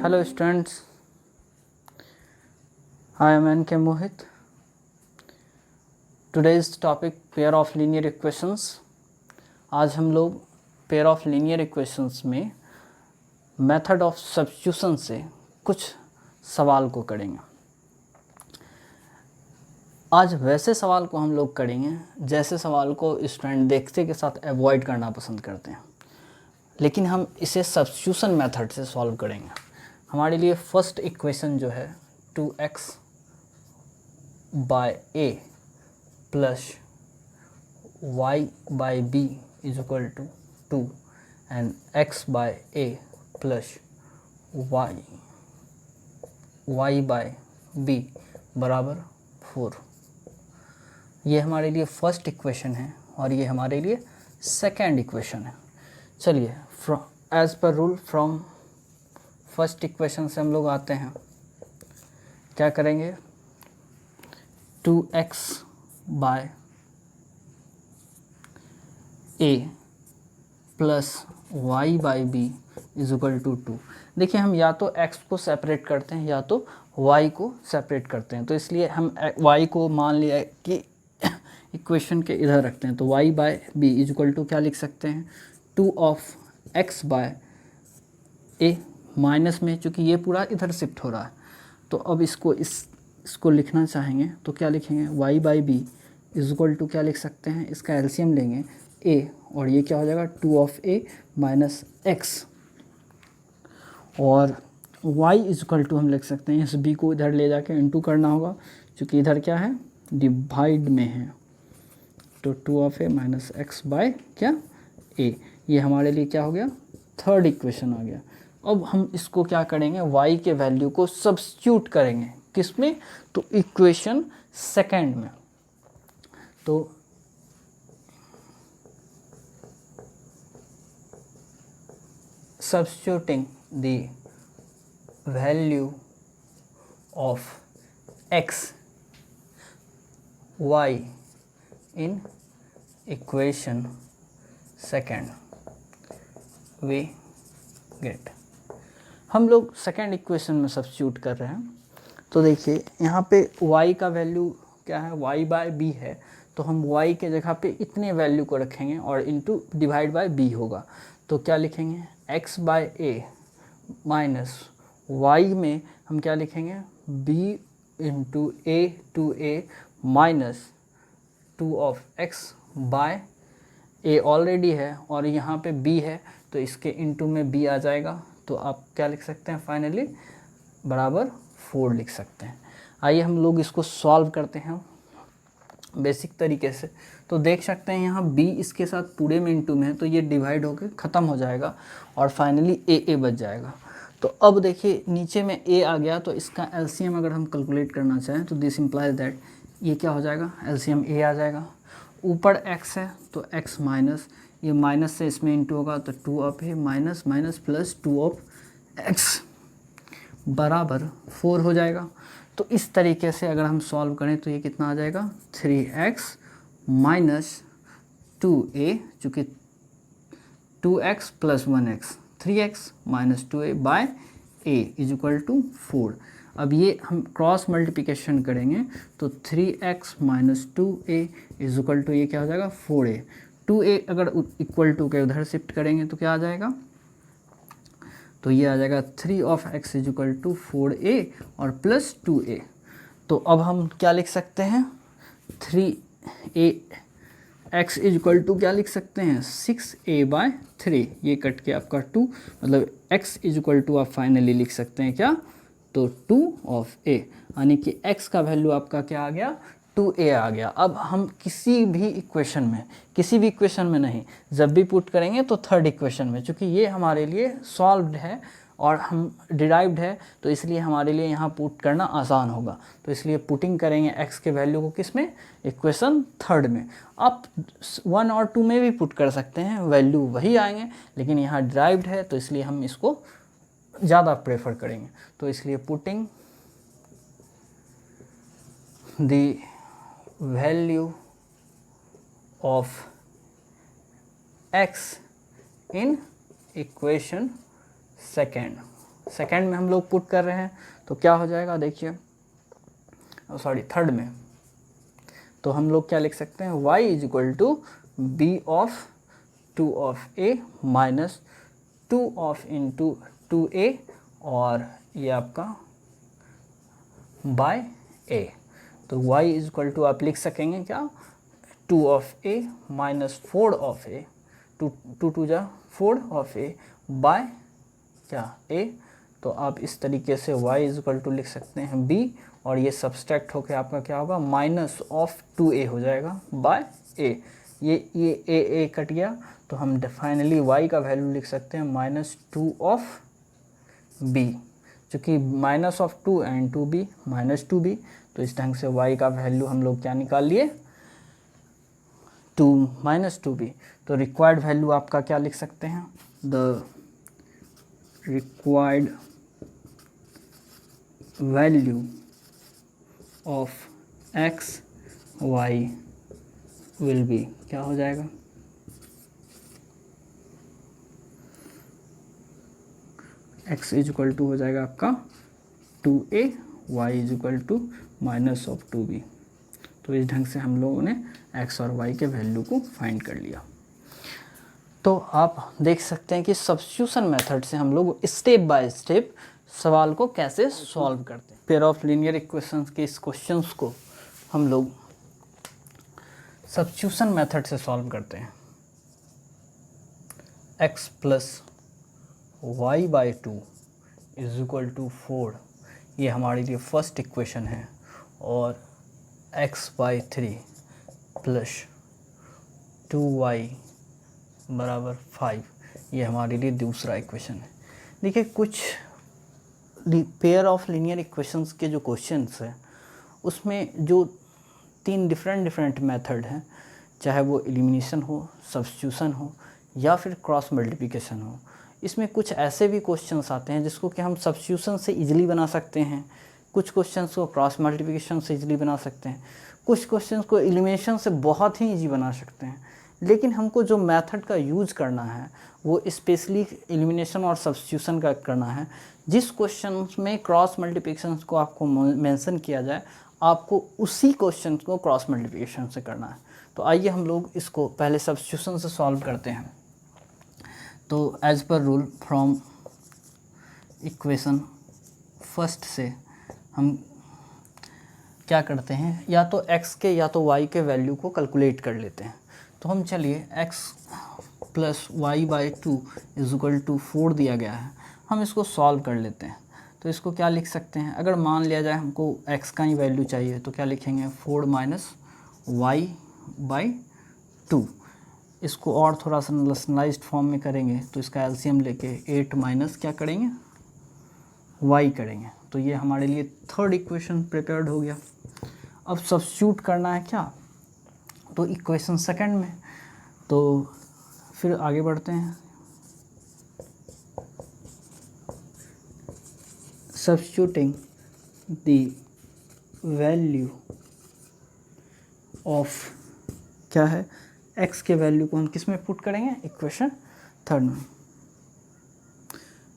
Hello students, I am N.K. Mohit. Today's topic pair of linear equations. आज हम लोग pair of linear equations में method of substitution से कुछ सवाल को करेंगे। आज वैसे सवाल को हम लोग करेंगे जैसे सवाल को स्टूडेंट देखते के साथ अवॉइड करना पसंद करते हैं, लेकिन हम इसे सब्स्टिट्यूशन मेथड से सॉल्व करेंगे। हमारे लिए फर्स्ट इक्वेशन जो है 2x by a plus y by b is equal to 2 and x by a plus y by b बराबर 4। ये हमारे लिए फर्स्ट इक्वेशन है और ये हमारे लिए सेकेंड इक्वेशन है। चलिए as per rule from first equation से हम लोग आते हैं। क्या करेंगे? 2x by a plus y by b is equal to 2। देखिए, हम या तो x को सेपरेट करते हैं या तो y को सेपरेट करते हैं, तो इसलिए हम y को मान लिया कि इक्वेशन के इधर रखते हैं, तो y by b is equal to क्या लिख सकते हैं? 2 of x by a minus में, चूँकि ये पूरा इधर शिफ्ट हो रहा है तो अब इसको लिखना चाहेंगे तो क्या लिखेंगे? y by b is equal to क्या लिख सकते हैं? इसका एलसीएम लेंगे a और ये क्या हो जाएगा? 2 ऑफ a माइनस x, और y इज इक्वल टू हम लिख सकते हैं, इस b को इधर ले जाके इनटू करना होगा क्योंकि इधर क्या है? डिवाइड में है, तो 2 of a minus x by क्या? a। ये हमारे लिए क्या हो गया? थर्ड इक्वेशन आ गया। अब हम इसको क्या करेंगे? y के वैल्यू को सब्स्टिट्यूट करेंगे। किस में? तो इक्वेशन सेकेंड में। तो substituting the value of x y in equation second we get. हम लोग सेकेंड इक्वेशन में सब्स्टिट्यूट कर रहे हैं, तो देखिए यहाँ पे y का वैल्यू क्या है? y बाय b है, तो हम y के जगह पे इतने वैल्यू को रखेंगे और इनटू डिवाइड बाय b होगा, तो क्या लिखेंगे? x by a minus y में हम क्या लिखेंगे? b into a to a minus 2 of x by a already है और यहाँ पे b है तो इसके इनटू में b आ जाएगा, तो आप क्या लिख सकते हैं? फाइनली बराबर 4 लिख सकते हैं। आइए हम लोग इसको सॉल्व करते हैं बेसिक तरीके से। तो देख सकते हैं यहाँ b इसके साथ पूरे में इनटू में है, तो ये डिवाइड होकर ख़त्म हो जाएगा और फाइनली a बच जाएगा। तो अब देखिए नीचे में a आ गया, तो इसका एलसीएम अगर हम कैलकुलेट करना चाहें तो दिस इम्प्लाइज दैट ये क्या हो जाएगा? एलसीएम a आ जाएगा। ऊपर x है तो x माइनस, ये माइनस से इसमें इंटू होगा तो 2 of a minus minus plus 2 of x बराबर 4 हो जाएगा। तो इस तरीके से अगर हम सॉल्व करें तो ये कितना आ जाएगा? 3x माइनस 2a, चूँकि 2x plus 1x, 3x minus 2a by a is equal to 4। अब ये हम क्रॉस मल्टीप्लिकेशन करेंगे तो 3x minus 2a is equal to ये क्या हो जाएगा? 4a। 2a अगर इक्वल टू के उधर शिफ्ट करेंगे तो क्या आ जाएगा? तो ये आ जाएगा 3 of x is equal to 4a और प्लस 2a। तो अब हम क्या लिख सकते हैं? 3a x is equal to क्या लिख सकते हैं? 6a बाय 3, ये कट के आपका 2, मतलब x इज इक्वल टू आप फाइनली लिख सकते हैं क्या? तो 2 ऑफ a, यानी कि x का वैल्यू आपका क्या आ गया? 2a आ गया। अब हम किसी भी इक्वेशन में नहीं, जब भी पुट करेंगे तो थर्ड इक्वेशन में, चूँकि ये हमारे लिए सॉल्व्ड है और हम डिराइव्ड है तो इसलिए हमारे लिए यहाँ पुट करना आसान होगा, तो इसलिए पुटिंग करेंगे x के वैल्यू को किस में? इक्वेशन थर्ड में। आप 1 और 2 में भी पुट कर सकते हैं, वैल्यू वही आएंगे, लेकिन यहाँ डिराइव्ड है तो इसलिए हम इसको ज़्यादा प्रेफर करेंगे। तो इसलिए putting the value of x in equation second second में हम लोग पुट कर रहे हैं तो क्या हो जाएगा, देखिए सॉरी थर्ड में, तो हम लोग क्या लिख सकते हैं, y is equal to b of 2 of a minus 2 of into 2a और ये आपका बाय a। तो y इज इक्वल टू आप लिख सकेंगे क्या, 2 of a minus 4 of a, 2 जा 4 ऑफ a बाय क्या a। तो आप इस तरीके से y इज इक्वल टू लिख सकते हैं b और ये सब्सट्रैक्ट होकर आपका क्या होगा, माइनस ऑफ 2a हो जाएगा बाय a। ये a कट गया तो हम फाइनली y का वैल्यू लिख सकते हैं माइनस 2 ऑफ b, चूँकि minus of 2 and 2b minus 2b, तो इस ढंग से y का वैल्यू हम लोग क्या निकाल लिए, 2 माइनस 2b। तो रिक्वायर्ड वैल्यू आपका क्या लिख सकते हैं, the required value of x y will be, क्या हो जाएगा, x इज इक्वल टू हो जाएगा आपका 2a, y is equal to minus of 2b। तो इस ढंग से हम लोगों ने x और y के वैल्यू को फाइंड कर लिया। तो आप देख सकते हैं कि सब्स्टिट्यूशन मेथड से हम लोग स्टेप बाय स्टेप सवाल को कैसे सॉल्व करते हैं। पेयर ऑफ लीनियर इक्वेशंस के इस क्वेश्चंस को हम लोग सब्स्टिट्यूशन मेथड से सॉल्व करते हैं। x plus y by 2 is equal to 4, ये हमारे लिए फर्स्ट इक्वेशन है, और x बाई 3 प्लस 2y बराबर 5, ये हमारे लिए दूसरा इक्वेशन है। देखिए कुछ पेयर ऑफ लीनियर इक्वेशंस के जो क्वेश्चंस हैं उसमें जो 3 डिफरेंट मेथड हैं, चाहे वो एलिमिनेशन हो, सब्स्टिट्यूशन हो या फिर क्रॉस मल्टीप्लिकेशन हो, इसमें कुछ ऐसे भी क्वेश्चंस आते हैं जिसको कि हम सब्स्टिट्यूशन से इजीली बना सकते हैं, कुछ क्वेश्चंस को क्रॉस मल्टीप्लिकेशन से इजीली बना सकते हैं, कुछ क्वेश्चंस को एलिमिनेशन से बहुत ही इजी बना सकते हैं। लेकिन हमको जो मेथड का यूज़ करना है वो स्पेशली एलिमिनेशन और सब्स्टिट्यूशन का करना है। जिस क्वेश्चन में क्रॉस मल्टीप्लिकेशन को आपको मेंशन किया जाए, आपको उसी क्वेश्चन को क्रॉस मल्टीप्लिकेशन से करना है। तो आइए हम लोग इसको पहले सब्स्टिट्यूशन से सॉल्व करते हैं। तो as per rule from equation first से हम क्या करते हैं, या तो x के या तो y के वैल्यू को कैलकुलेट कर लेते हैं। तो हम चलिए x plus y by 2 is equal to 4 दिया गया है, हम इसको सॉल्व कर लेते हैं। तो इसको क्या लिख सकते हैं, अगर मान लिया जाए हमको x का ही वैल्यू चाहिए तो क्या लिखेंगे, 4 माइनस वाई बाई 2। इसको और थोड़ा सा नर्सनलाइज्ड फॉर्म में करेंगे तो इसका एलसीएम लेके 8 माइनस क्या करेंगे, y करेंगे। तो ये हमारे लिए थर्ड इक्वेशन प्रिपेयर्ड हो गया। अब सब्स्टिट्यूट करना है क्या, तो इक्वेशन सेकंड में। तो फिर आगे बढ़ते हैं। सब्स्टिट्यूटिंग द वैल्यू ऑफ क्या है, x के वैल्यू को हम किस में पुट करेंगे, इक्वेशन थर्ड में।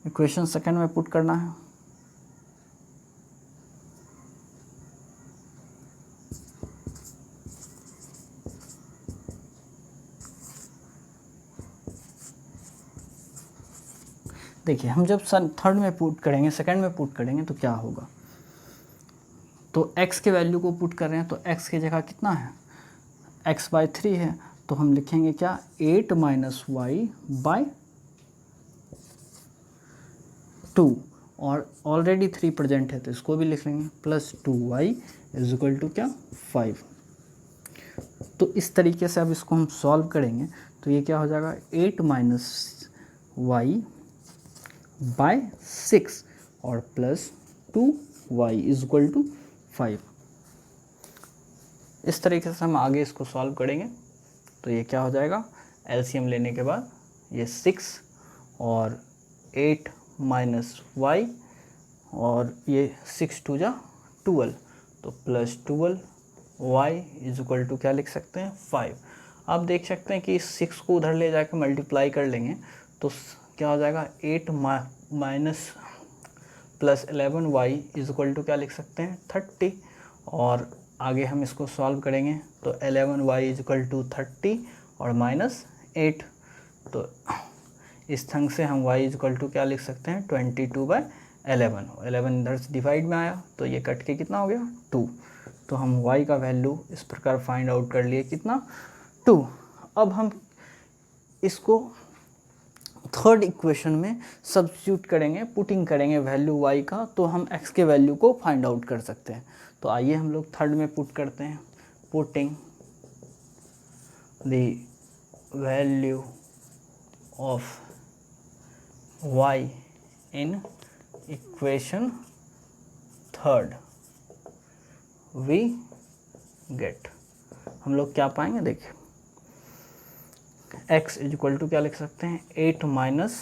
इक्वेशन सेकंड में पुट करना है। देखिए हम जब थर्ड में पुट करेंगे, सेकंड में पुट करेंगे तो क्या होगा, तो x के वैल्यू को पुट कर रहे हैं तो x की जगह कितना है, x बाई 3 है, तो हम लिखेंगे क्या, 8 माइनस वाई बाई 2, और ऑलरेडी 3 प्रेजेंट है तो इसको भी लिख लेंगे, plus 2y is equal to क्या, 5। तो इस तरीके से अब इसको हम सॉल्व करेंगे तो ये क्या हो जाएगा, 8 माइनस वाई बाय 6 और plus 2y is equal to 5। इस तरीके से हम आगे इसको सॉल्व करेंगे तो ये क्या हो जाएगा, एलसीएम लेने के बाद ये 6 और 8 माइनस वाई और ये 6 2 जा 12, तो plus 12y is equal to क्या लिख सकते हैं, 5। आप देख सकते हैं कि इस 6 को उधर ले जाकर मल्टीप्लाई कर लेंगे तो क्या हो जाएगा, 8 minus plus 11y is equal to क्या लिख सकते हैं 30, और आगे हम इसको सॉल्व करेंगे तो 11y इज इक्वल टू 30 और माइनस 8, तो इस ढंग से हम y इज इक्वल टू क्या लिख सकते हैं 22/11, 11 इधर से डिवाइड में आया तो ये कट के कितना हो गया 2, तो हम y का वैल्यू इस प्रकार फाइंड आउट कर लिए कितना 2। अब हम इसको थर्ड इक्वेशन में सब्स्टिट्यूट करेंगे, पुटिंग करेंगे वैल्यू y का, तो हम x के वैल्यू को फाइंड आउट कर सकते हैं। तो आइए हम लोग थर्ड में पुट करते हैं, putting the value of y in equation third we get, हम लोग क्या पाएंगे देखिए x इज इक्वल टू क्या लिख सकते हैं 8 माइनस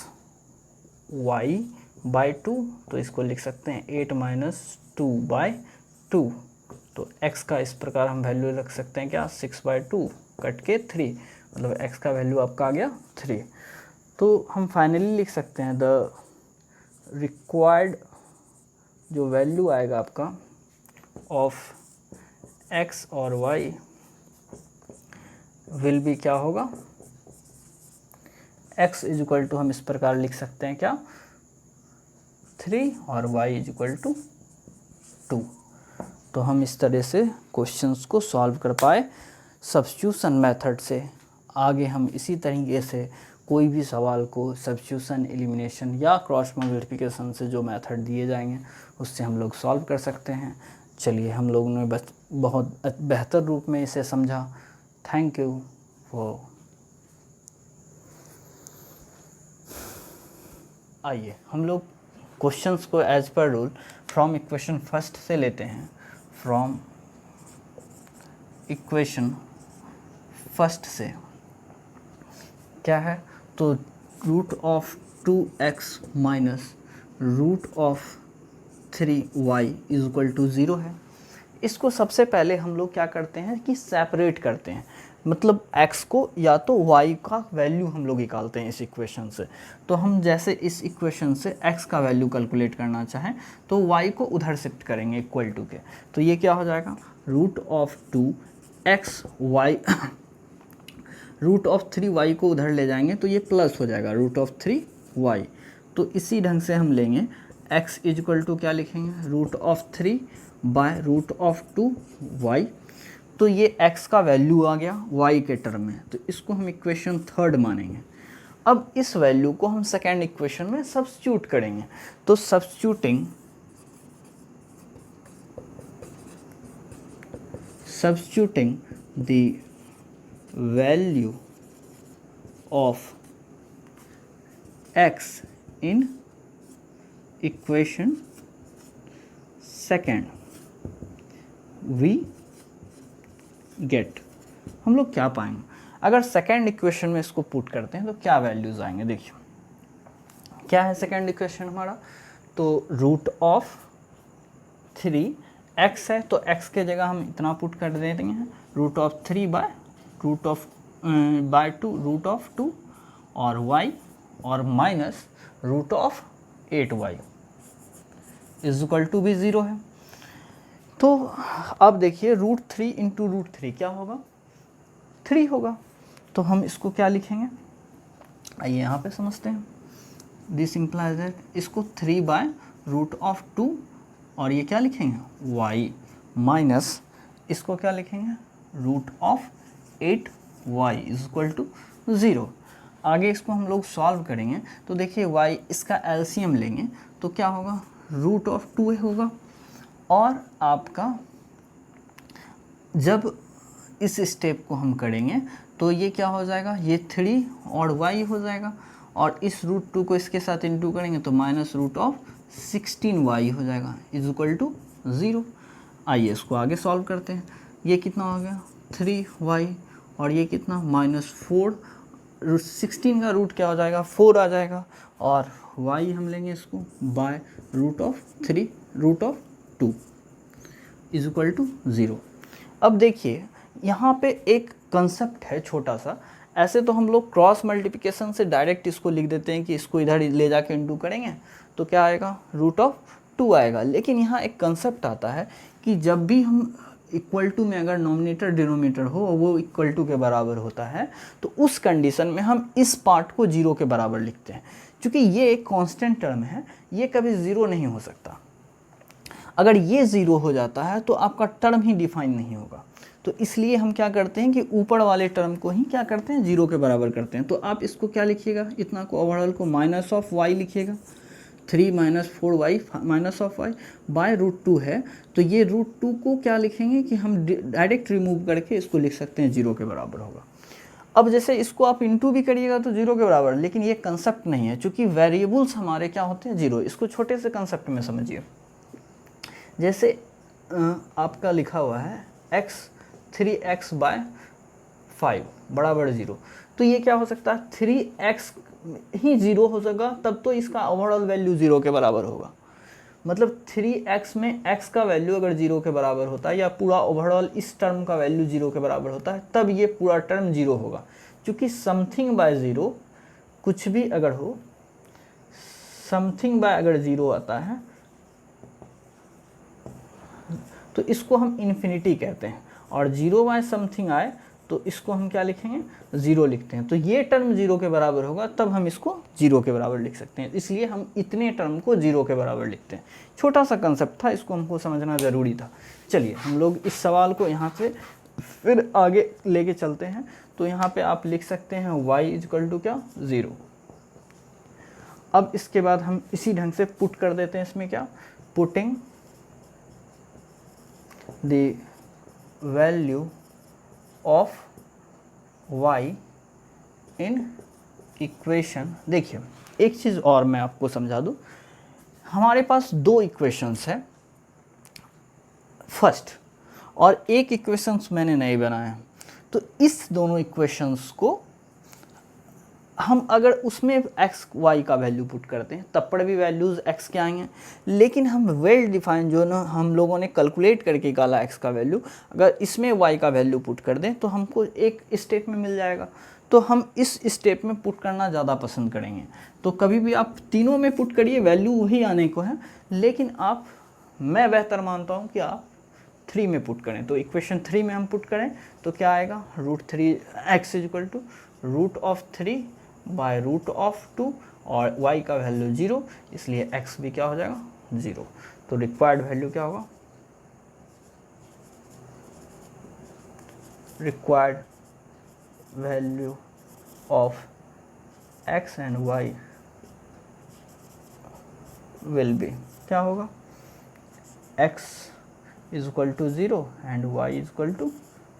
वाई बाई 2, तो इसको लिख सकते हैं 8 माइनस 2/2, तो x का इस प्रकार हम वैल्यू रख सकते हैं क्या 6/2 कट के 3, मतलब x का वैल्यू आपका आ गया 3। तो हम फाइनली लिख सकते हैं द रिक्वायर्ड जो वैल्यू आएगा आपका ऑफ x और y विल भी क्या होगा, x इज इक्वल टू हम इस प्रकार लिख सकते हैं क्या 3 और y इज इक्वल टू 2। तो हम इस तरह से क्वेश्चंस को सॉल्व कर पाए सब्स्टिट्यूशन मेथड से। आगे हम इसी तरीके से कोई भी सवाल को सब्स्टिट्यूशन, एलिमिनेशन या क्रॉस मल्टीप्लिकेशन से जो मेथड दिए जाएंगे उससे हम लोग सॉल्व कर सकते हैं। चलिए, हम लोगों ने बस बहुत बेहतर रूप में इसे समझा। Thank you for. आइए हम लोग क्वेश्चंस को as per rule from equation first से लेते हैं। फ्रॉम इक्वेशन फर्स्ट से क्या है, तो root of 2x minus root of 3y is equal to 0 है। इसको सबसे पहले हम लोग क्या करते हैं कि सेपरेट करते हैं, मतलब x को या तो y का वैल्यू हम लोग निकालते हैं इस इक्वेशन से। तो हम जैसे इस इक्वेशन से x का वैल्यू कैलकुलेट करना चाहें तो y को उधर शिफ्ट करेंगे इक्वल टू के, तो ये क्या हो जाएगा root of 2xy root of 3y को उधर ले जाएंगे तो ये प्लस हो जाएगा रूट ऑफ 3y। तो इसी ढंग से हम लेंगे x इज इक्वल टू क्या लिखेंगे root of 3 by root of 2y, तो ये x का वैल्यू आ गया y के टर्म में, तो इसको हम इक्वेशन थर्ड मानेंगे। अब इस वैल्यू को हम सेकेंड इक्वेशन में सब्स्टिट्यूट करेंगे, तो substituting the value of x in equation second we get, हम लोग क्या पाएंगे अगर सेकेंड इक्वेशन में इसको पुट करते हैं तो क्या वैल्यूज आएंगे। देखिए क्या है सेकेंड इक्वेशन हमारा, तो रूट ऑफ 3x है, तो x के जगह हम इतना पुट कर देते हैं root of 3 by root of by 2 root of 2 और y और minus root of 8y is equal to भी 0 है। तो अब देखिए रूट 3 इंटू रूट 3 क्या होगा 3 होगा, तो हम इसको क्या लिखेंगे, आइए यहाँ पे समझते हैं। दिस इम्प्लाइज दैट इसको 3 बाय रूट ऑफ 2 और ये क्या लिखेंगे y माइनस इसको क्या लिखेंगे root of 8y is equal to 0। आगे इसको हम लोग सॉल्व करेंगे तो देखिए y इसका एलसीएम लेंगे तो क्या होगा रूट ऑफ 2 होगा, और आपका जब इस स्टेप को हम करेंगे तो ये क्या हो जाएगा ये 3 और y हो जाएगा, और इस रूट 2 को इसके साथ इंटू करेंगे तो माइनस रूट ऑफ 16y हो जाएगा इज इक्वल टू 0। आइए इसको आगे सॉल्व करते हैं, ये कितना हो गया 3y और ये कितना माइनस 4, 16 का रूट क्या हो जाएगा 4 आ जाएगा, और y हम लेंगे इसको by root of 3 root of 2 is equal to 0। अब देखिए यहाँ पे एक कंसेप्ट है छोटा सा, ऐसे तो हम लोग क्रॉस मल्टीप्लिकेशन से डायरेक्ट इसको लिख देते हैं कि इसको इधर ले जाके इंटू करेंगे तो क्या आएगा रूट ऑफ 2 आएगा। लेकिन यहाँ एक कंसेप्ट आता है कि जब भी हम इक्वल टू में अगर नॉमिनेटर डिनोमिनेटर हो वो इक्वल टू के बराबर होता है तो उस कंडीशन में हम इस पार्ट को 0 के बराबर लिखते हैं। क्योंकि ये एक कांस्टेंट टर्म है, ये कभी 0 नहीं हो सकता। अगर ये 0 हो जाता है तो आपका टर्म ही डिफाइन नहीं होगा। तो इसलिए हम क्या करते हैं कि ऊपर वाले टर्म को ही क्या करते हैं, 0 के बराबर करते हैं। तो आप इसको क्या लिखिएगा, इतना को ओवरऑल को माइनस ऑफ वाई लिखिएगा, 3 minus 4y minus of y by √2 है। तो ये √2 को क्या लिखेंगे कि हम डायरेक्ट रिमूव करके इसको लिख सकते हैं 0 के बराबर होगा। अब जैसे इसको आप इंटू भी करिएगा तो 0 के बराबर, लेकिन ये कंसेप्ट नहीं है क्योंकि वेरिएबल्स हमारे क्या होते हैं 0। इसको छोटे से कंसेप्ट में समझिए। जैसे आपका लिखा हुआ है x 3x बाय 5 बराबर 0, तो ये क्या हो सकता है 3x ही 0 हो सका, तब तो इसका ओवरऑल वैल्यू 0 के बराबर होगा। मतलब 3x में x का वैल्यू अगर 0 के बराबर होता है या पूरा ओवरऑल इस टर्म का वैल्यू 0 के बराबर होता है तब ये पूरा टर्म 0 होगा। क्योंकि समथिंग बाय 0 कुछ भी अगर हो, समथिंग बाय अगर 0 आता है तो इसको हम इन्फिनिटी कहते हैं, और 0 बाय समथिंग आए तो इसको हम क्या लिखेंगे, 0 लिखते हैं। तो ये टर्म 0 के बराबर होगा तब हम इसको 0 के बराबर लिख सकते हैं। इसलिए हम इतने टर्म को 0 के बराबर लिखते हैं। छोटा सा कंसेप्ट था, इसको हमको समझना ज़रूरी था। चलिए हम लोग इस सवाल को यहाँ से फिर आगे लेके चलते हैं। तो यहाँ पे आप लिख सकते हैं y इक्वल टू क्या, 0। अब इसके बाद हम इसी ढंग से पुट कर देते हैं इसमें क्या, putting the value of y in equation. देखिए एक चीज़ और मैं आपको समझा दूँ, हमारे पास 2 इक्वेशंस है फर्स्ट, और एक इक्वेशंस मैंने नहीं बनाया। तो इस दोनों इक्वेशंस को हम अगर उसमें x y का वैल्यू पुट करते हैं तब पर भी वैल्यूज़ x के आएंगे। लेकिन हम वेल डिफाइन जो ना हम लोगों ने कैलकुलेट करके निकाला x का वैल्यू, अगर इसमें y का वैल्यू पुट कर दें तो हमको एक स्टेप में मिल जाएगा। तो हम इस स्टेप में पुट करना ज़्यादा पसंद करेंगे। तो कभी भी आप तीनों में पुट करिए, वैल्यू वही आने को है, लेकिन मैं बेहतर मानता हूँ कि आप 3 में पुट करें। तो इक्वेशन 3 में हम पुट करें तो क्या आएगा, √3x इक्वल टू √3 बाय √2 और y का वैल्यू 0, इसलिए x भी क्या हो जाएगा, 0। तो रिक्वायर्ड वैल्यू क्या होगा, required value of x and y will be क्या होगा, x is equal to 0 and y is equal to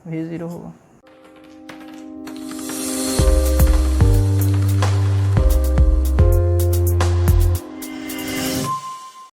भी 0 होगा।